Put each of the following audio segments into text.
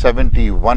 71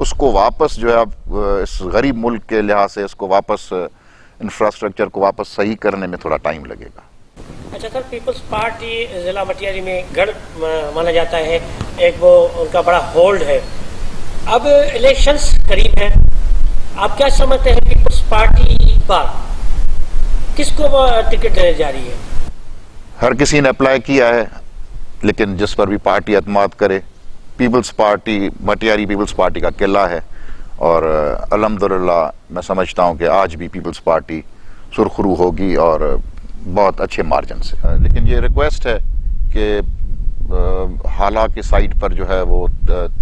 اس کو واپس جو ہے اب اس غریب ملک کے لحاظ سے اس کو واپس انفراسٹرکچر کو واپس صحیح کرنے میں تھوڑا ٹائم لگے گا. اچھا سر، پیپلز پارٹی ضلع مٹیاری میں گڑھ مانا جاتا ہے، ایک وہ ان کا بڑا ہولڈ ہے. اب الیکشنز قریب ہیں، آپ کیا سمجھتے ہیں پیپلز پارٹی پر کس کو وہ ٹکٹ دینے جا رہی ہے؟ ہر کسی نے اپلائی کیا ہے، لیکن جس پر بھی پارٹی اعتماد کرے. Peoples Party Matiari Peoples Party کا قلعہ ہے، اور الحمدللہ میں سمجھتا ہوں کہ آج بھی پیپلز پارٹی سرخرو ہوگی اور بہت اچھے مارجن سے. لیکن یہ ریکویسٹ ہے کہ حالہ کی سائٹ پر جو ہے وہ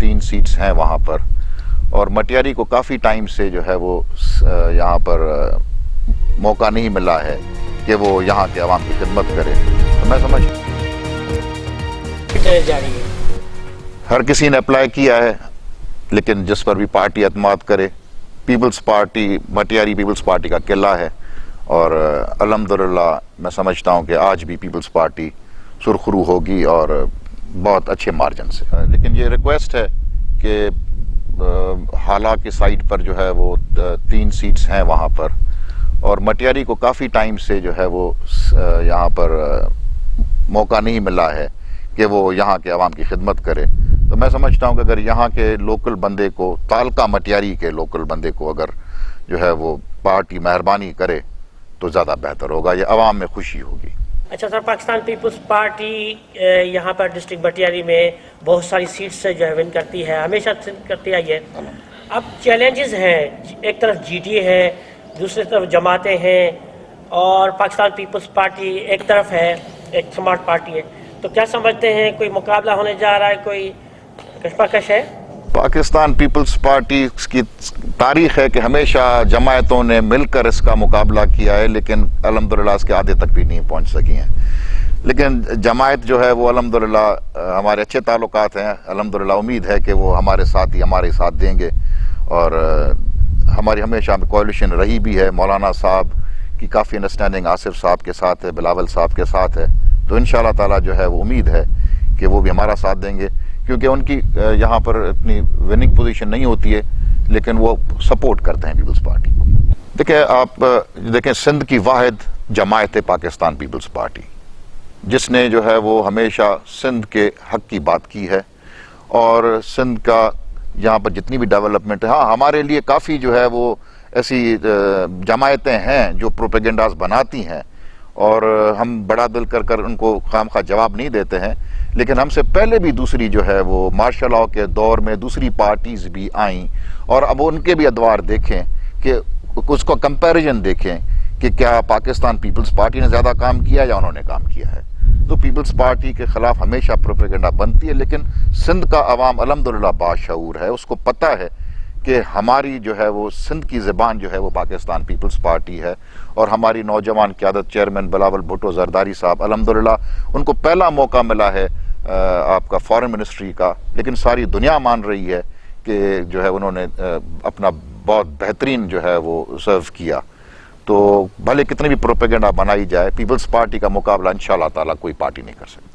3 سیٹس ہیں وہاں پر، اور مٹیاری کو کافی ٹائم سے جو ہے وہ یہاں پر موقع نہیں ملا ہے کہ وہ یہاں کے عوام کی خدمت کرے. تو میں جا رہی ہے. ہر کسی نے اپلائی کیا ہے، لیکن جس پر بھی پارٹی اعتماد کرے. Peoples Party Matiari Peoples Party کا قلعہ ہے، اور الحمدللہ میں سمجھتا ہوں کہ آج بھی پیپلز پارٹی سرخرو ہوگی اور بہت اچھے مارجن سے. لیکن یہ ریکویسٹ ہے کہ حالہ کی سائٹ پر جو ہے وہ 3 سیٹس ہیں وہاں پر، اور مٹیاری کو کافی ٹائم سے جو ہے وہ یہاں پر موقع نہیں ملا ہے کہ وہ یہاں کے عوام کی خدمت کرے. تو میں سمجھتا ہوں کہ اگر یہاں کے لوکل بندے کو، تعلقہ مٹیاری کے لوکل بندے کو اگر جو ہے وہ پارٹی مہربانی کرے تو زیادہ بہتر ہوگا، یہ عوام میں خوشی ہوگی. اچھا سر، پاکستان پیپلز پارٹی یہاں پر ڈسٹرکٹ مٹیاری میں بہت ساری سیٹ سے جو ہے ون کرتی ہے، ہمیشہ کرتی آئی ہے. اب چیلنجز ہیں، ایک طرف جی ٹی ہے، دوسری طرف جماعتیں ہیں، اور پاکستان پیپلز پارٹی ایک طرف ہے، ایک سمارٹ پارٹی ہے. تو کیا سمجھتے ہیں کوئی مقابلہ ہونے جا رہا ہے، کوئی کشمکش ہے؟ پاکستان پیپلز پارٹی کی تاریخ ہے کہ ہمیشہ جماعتوں نے مل کر اس کا مقابلہ کیا ہے، لیکن الحمدللہ اس کے آدھے تک بھی نہیں پہنچ سکی ہیں. لیکن جماعت جو ہے وہ الحمدللہ ہمارے اچھے تعلقات ہیں. الحمدللہ امید ہے کہ وہ ہمارے ساتھ دیں گے، اور ہماری ہمیشہ کوalition رہی بھی ہے. مولانا صاحب کی کافی انڈرسٹینڈنگ آصف صاحب کے ساتھ ہے، بلاول صاحب کے ساتھ ہے. تو انشاءاللہ تعالی جو ہے وہ امید ہے کہ وہ بھی ہمارا ساتھ دیں گے، کیونکہ ان کی یہاں پر اتنی وننگ پوزیشن نہیں ہوتی ہے، لیکن وہ سپورٹ کرتے ہیں پیپلز پارٹی کو. دیکھیں آپ دیکھیں سندھ کی واحد جماعت ہے پاکستان پیپلز پارٹی، جس نے جو ہے وہ ہمیشہ سندھ کے حق کی بات کی ہے، اور سندھ کا یہاں پر جتنی بھی ڈیولپمنٹ ہے. ہاں ہمارے لیے کافی جو ہے وہ ایسی جماعتیں ہیں جو پروپیگنڈاز بناتی ہیں، اور ہم بڑا دل کر ان کو خواہ جواب نہیں دیتے ہیں. لیکن ہم سے پہلے بھی دوسری جو ہے وہ مارشل لاء کے دور میں دوسری پارٹیز بھی آئیں، اور اب ان کے بھی ادوار دیکھیں کہ اس کو کمپیریزن دیکھیں کہ کیا پاکستان پیپلز پارٹی نے زیادہ کام کیا یا انہوں نے کام کیا ہے. تو پیپلز پارٹی کے خلاف ہمیشہ پروپیگنڈا بنتی ہے، لیکن سندھ کا عوام الحمدللہ باشعور ہے. اس کو پتہ ہے کہ ہماری جو ہے وہ سندھ کی زبان جو ہے وہ پاکستان پیپلز پارٹی ہے، اور ہماری نوجوان قیادت چیئرمین بلاول بھٹو زرداری صاحب الحمدللہ ان کو پہلا موقع ملا ہے آپ کا فارن منسٹری کا، لیکن ساری دنیا مان رہی ہے کہ جو ہے انہوں نے اپنا بہت بہترین جو ہے وہ سرو کیا. تو بھلے کتنی بھی پروپیگنڈا بنائی جائے، پیپلز پارٹی کا مقابلہ انشاءاللہ تعالیٰ کوئی پارٹی نہیں کر سکتی.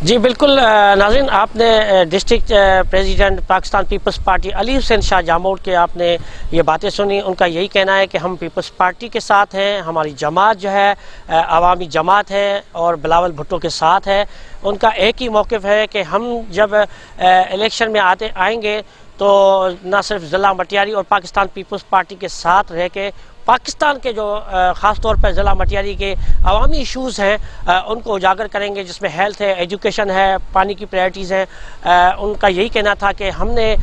جی بالکل ناظرین، آپ نے ڈسٹرکٹ پریزیڈنٹ پاکستان پیپلز پارٹی علی حسین شاہ جاموڑ کے آپ نے یہ باتیں سنی. ان کا یہی کہنا ہے کہ ہم پیپلز پارٹی کے ساتھ ہیں، ہماری جماعت جو ہے عوامی جماعت ہے اور بلاول بھٹو کے ساتھ ہے. ان کا ایک ہی موقف ہے کہ ہم جب الیکشن میں آئیں گے تو نہ صرف ضلع مٹیاری اور پاکستان پیپلز پارٹی کے ساتھ رہ کے پاکستان کے جو خاص طور پر ضلع مٹیاری کے عوامی ایشوز ہیں ان کو اجاگر کریں گے، جس میں ہیلتھ ہے، ایجوکیشن ہے، پانی کی پرائرٹیز ہیں. ان کا یہی کہنا تھا کہ ہم نے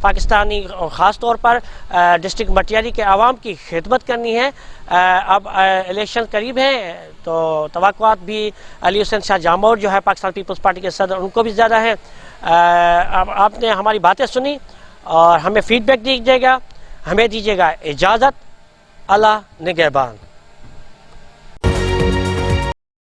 پاکستانی خاص طور پر ڈسٹرکٹ مٹیاری کے عوام کی خدمت کرنی ہے. اب الیکشن قریب ہیں تو توقعات بھی علی حسین شاہ جاموڑ جو ہے پاکستان پیپلز پارٹی کے صدر ان کو بھی زیادہ ہیں. آپ نے ہماری باتیں سنی اور ہمیں فیڈ بیک دیجیے گا. ہمیں دیجیے گا اجازت. اللہ نگہبان.